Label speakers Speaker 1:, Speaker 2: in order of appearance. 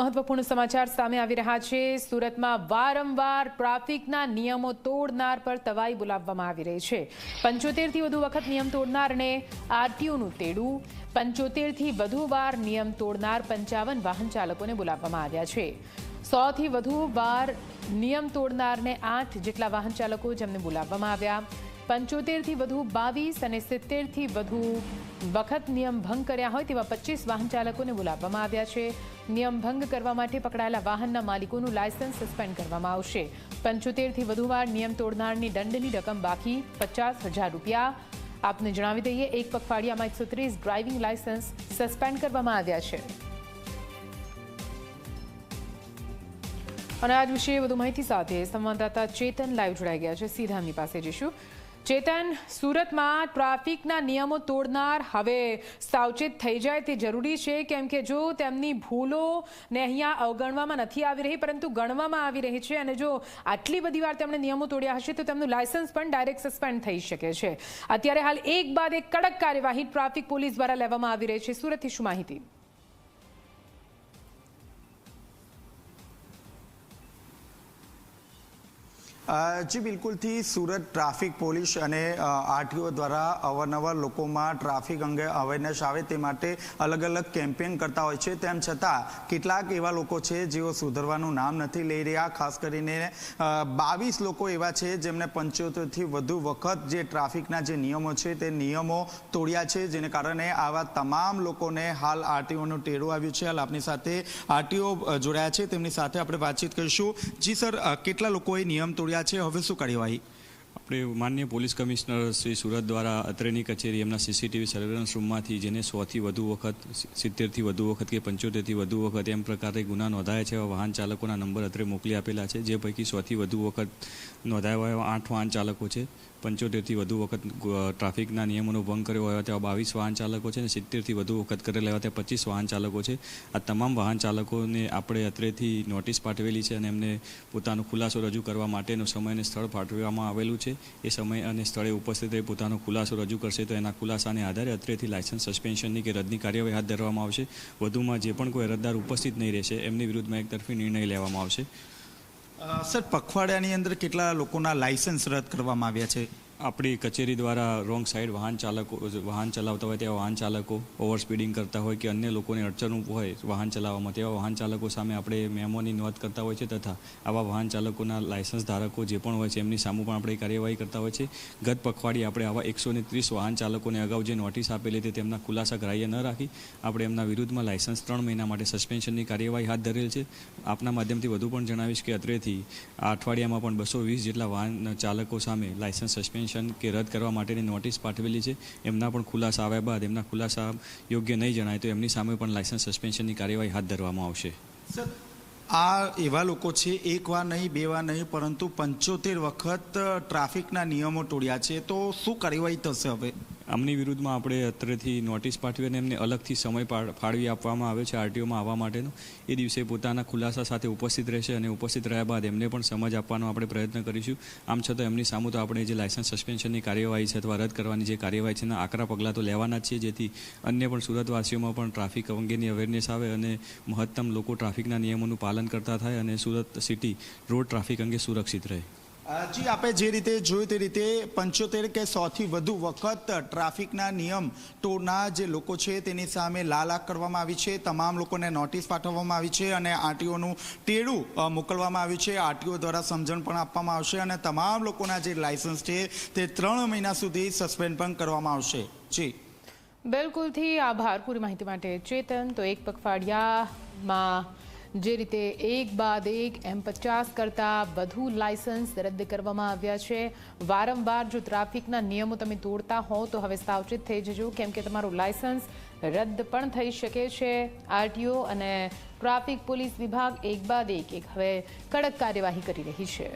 Speaker 1: મહત્વપૂર્ણ સમાચાર સામે આવી રહ્યા છે। સુરતમાં વારંવાર ટ્રાફિકના નિયમો તોડનાર પર તવાઈ બોલાવવામાં આવી રહી છે। 75 થી વધુ વખત નિયમ તોડનારને આરટીઓનું તેડું। 75 થી વધુ વાર નિયમ તોડનાર 55 વાહન ચાલકોને બોલાવવામાં આવ્યા છે। 100 થી વધુ વાર નિયમ તોડનારને 8 જેટલા વાહન ચાલકો જેમને બોલાવવામાં આવ્યા। 75 થી વધુ 22 અને 70 થી વધુ વખત નિયમ ભંગ કર્યા હોય તેવા 25 વાહન ચાલકોને બોલાવવામાં આવ્યા છે। નિયમ ભંગ કરવા માટે પકડાયેલા વાહનના માલિકોનું લાયસન્સ સસ્પેન્ડ કરવામાં આવશે। 75 થી વધુ વાર નિયમ તોડનારની દંડની રકમ બાકી 50,000 રૂપિયા। આપને જણાવી દઈએ, એક પખવાડિયામાં 130 ડ્રાઇવિંગ લાયસન્સ સસ્પેન્ડ કરવામાં આવ્યા છે। અને આજ વિશે વધુ માહિતી સાથે સંવાદદાતા ચેતન લાઈવ જોડાઈ ગયા છે। સીધા એમની પાસે જઈશું। ચેતન, સુરતમાં ટ્રાફિકના નિયમો તોડનાર હવે સાવચેત થઈ જાય તે જરૂરી છે, કેમ કે જો તેમની ભૂલોને અહીંયા અવગણવામાં નથી આવી રહી પરંતુ ગણવામાં આવી રહી છે, અને જો આટલી બધી વાર તેમણે નિયમો તોડ્યા હશે તો તેમનું લાયસન્સ પણ ડાયરેક્ટ સસ્પેન્ડ થઈ શકે છે। અત્યારે હાલ એક બાદ એક કડક કાર્યવાહી ટ્રાફિક પોલીસ દ્વારા લેવામાં આવી રહી છે। સુરતથી શું માહિતી?
Speaker 2: જી બિલકુલથી સુરત ટ્રાફિક પોલીસ અને આરટીઓ દ્વારા અવારનવાર લોકોમાં ટ્રાફિક અંગે અવેરનેસ આવે તે માટે અલગ અલગ કેમ્પેન કરતા હોય છે। તેમ છતાં કેટલાક એવા લોકો છે જેઓ સુધરવાનું નામ નથી લઈ રહ્યા। ખાસ કરીને 22 લોકો એવા છે જેમને 75 થી વધુ વખત જે ટ્રાફિકના જે નિયમો છે તે નિયમો તોડ્યા છે, જેને કારણે આવા તમામ લોકોને હાલ આરટીઓનું તેડું આવ્યું છે। હાલ આપની સાથે આરટીઓ જોડાયા છે, તેમની સાથે આપણે વાતચીત કરીશું। જી સર, કેટલા લોકોએ નિયમ તોડ્યા છે, હવે શું કાર્યવાહી?
Speaker 3: આપણે માનનીય પોલીસ કમિશનર શ્રી સુરત દ્વારા અત્રેની કચેરી એમના સીસીટીવી સર્વેલન્સ રૂમમાંથી જેને 100 થી વધુ વખત, 70 થી વધુ વખત કે 75 થી વધુ વખત એમ પ્રકારે ગુના નોંધાયા છે વાહન ચાલકોના નંબર અત્રે મોકલી આપેલા છે, જે પૈકી 100 થી વધુ વખત નોંધાયા હોય 8 વાહન ચાલકો છે। 75 થી વધુ વખત ટ્રાફિકના નિયમોનો ભંગ કર્યો હોય તેવા 22 વાહન ચાલકો છે, અને 70 થી વધુ વખત કરેલા હોય તેવા 25 વાહન ચાલકો છે। આ તમામ વાહન ચાલકોને આપણે અત્રેથી નોટિસ પાઠવેલી છે અને એમને પોતાનો ખુલાસો રજૂ કરવા માટેનો સમય અને સ્થળ પાઠવવામાં આવેલું છે। એ સમય અને સ્થળે ઉપસ્થિત રહી પોતાનો ખુલાસો રજૂ કરશે તો એના ખુલાસાને આધારે અત્રેથી લાયસન્સ સસ્પેન્શનની કે રદની કાર્યવાહી હાથ ધરવામાં આવશે। વધુમાં જે પણ કોઈ અરજદાર ઉપસ્થિત નહીં રહેશે એમની વિરુદ્ધમાં એકતરફી નિર્ણય લેવામાં આવશે।
Speaker 2: સર, પખવાડિયાની અંદર કેટલા લોકોના લાયસન્સ રદ કરવામાં આવ્યા છે?
Speaker 3: આપણી કચેરી દ્વારા રોંગ સાઈડ વાહન ચલાવતા હોય તેવા વાહન ચાલકો, ઓવર સ્પીડિંગ કરતા હોય કે અન્ય લોકોને અડચણરૂપ હોય વાહન ચલાવવામાં તેવા વાહન ચાલકો સામે આપણે મેમોની નોંધ કરતા હોય છે, તથા આવા વાહન ચાલકોના લાયસન્સ ધારકો જે પણ હોય છે એમની સામે પણ આપણે કાર્યવાહી કરતા હોય છે। ગત પખવાડિયે આપણે આવા 130 વાહન ચાલકોને અગાઉ જે નોટિસ આપેલી હતી તેમના ખુલાસા ગ્રાહ્ય ન રાખી આપણે એમના વિરુદ્ધમાં લાયસન્સ 3 મહિના માટે સસ્પેન્શનની કાર્યવાહી હાથ ધરેલ છે। આપના માધ્યમથી વધુ પણ જણાવીશ કે અત્રેથી આ અઠવાડિયામાં પણ 220 જેટલા વાહન ચાલકો સામે લાયસન્સ સસ્પેન્શન કે રદ કરવા માટેની નોટિસ પાઠવેલી છે। એમના પણ ખુલાસા આવ્યા બાદ એમના ખુલાસા યોગ્ય નહીં જણાય તો એમની સામે પણ લાયસન્સ સસ્પેન્શનની કાર્યવાહી હાથ ધરવામાં આવશે।
Speaker 2: સર, આ એવા લોકો છે, એક વાર નહીં, બે વાર નહીં, પરંતુ 75 વખત ટ્રાફિકના નિયમો તોડ્યા છે, તો શું કાર્યવાહી થશે હવે?
Speaker 3: આમની વિરુદ્ધમાં આપણે અત્રેથી નોટિસ પાઠવી અને એમને અલગથી સમય ફાળવી આપવામાં આવ્યો છે આરટીઓમાં આવવા માટેનો। એ દિવસે પોતાના ખુલાસા સાથે ઉપસ્થિત રહેશે અને ઉપસ્થિત રહ્યા બાદ એમને પણ સમજ આપવાનો આપણે પ્રયત્ન કરીશું। આમ છતાં એમની સામે તો આપણે જે લાયસન્સ સસ્પેન્શનની કાર્યવાહી છે અથવા રદ કરવાની જે કાર્યવાહી છે એના આકરા પગલાં તો લેવાના જ છીએ, જેથી અન્ય પણ સુરતવાસીઓમાં પણ ટ્રાફિક અંગેની અવેરનેસ આવે અને મહત્તમ લોકો ટ્રાફિકના નિયમોનું પાલન કરતા થાય અને સુરત સિટી રોડ ટ્રાફિક અંગે સુરક્ષિત રહે।
Speaker 2: જી, આપણે જે રીતે જોયું તે રીતે 75 કે 100 થી વધુ વખત ટ્રાફિકના નિયમ તોડનાર જે લોકો છે તેની સામે લાલાક કરવામાં આવી છે। તમામ લોકોને નોટિસ પાઠવવામાં આવી છે અને આરટીઓનું તેડું મોકલવામાં આવ્યું છે। આરટીઓ દ્વારા સમજણ પણ આપવામાં આવશે અને તમામ લોકોના જે લાયસન્સ છે તે 3 મહિના સુધી સસ્પેન્ડ પણ કરવામાં આવશે। જી
Speaker 1: બિલકુલથી આભાર પૂરી માહિતી માટે ચેતન। તો એક પખવાડિયામાં જે રીતે એક બાદ એક એમ 50 કરતાં વધુ લાયસન્સ રદ કરવામાં આવ્યા છે। વારંવાર જો ટ્રાફિકના નિયમો તમે તોડતા હો તો હવે સાવચેત થઈ જજો, કેમ કે તમારું લાયસન્સ રદ પણ થઈ શકે છે। આરટીઓ અને ટ્રાફિક પોલીસ વિભાગ એક બાદ એક હવે કડક કાર્યવાહી કરી રહી છે।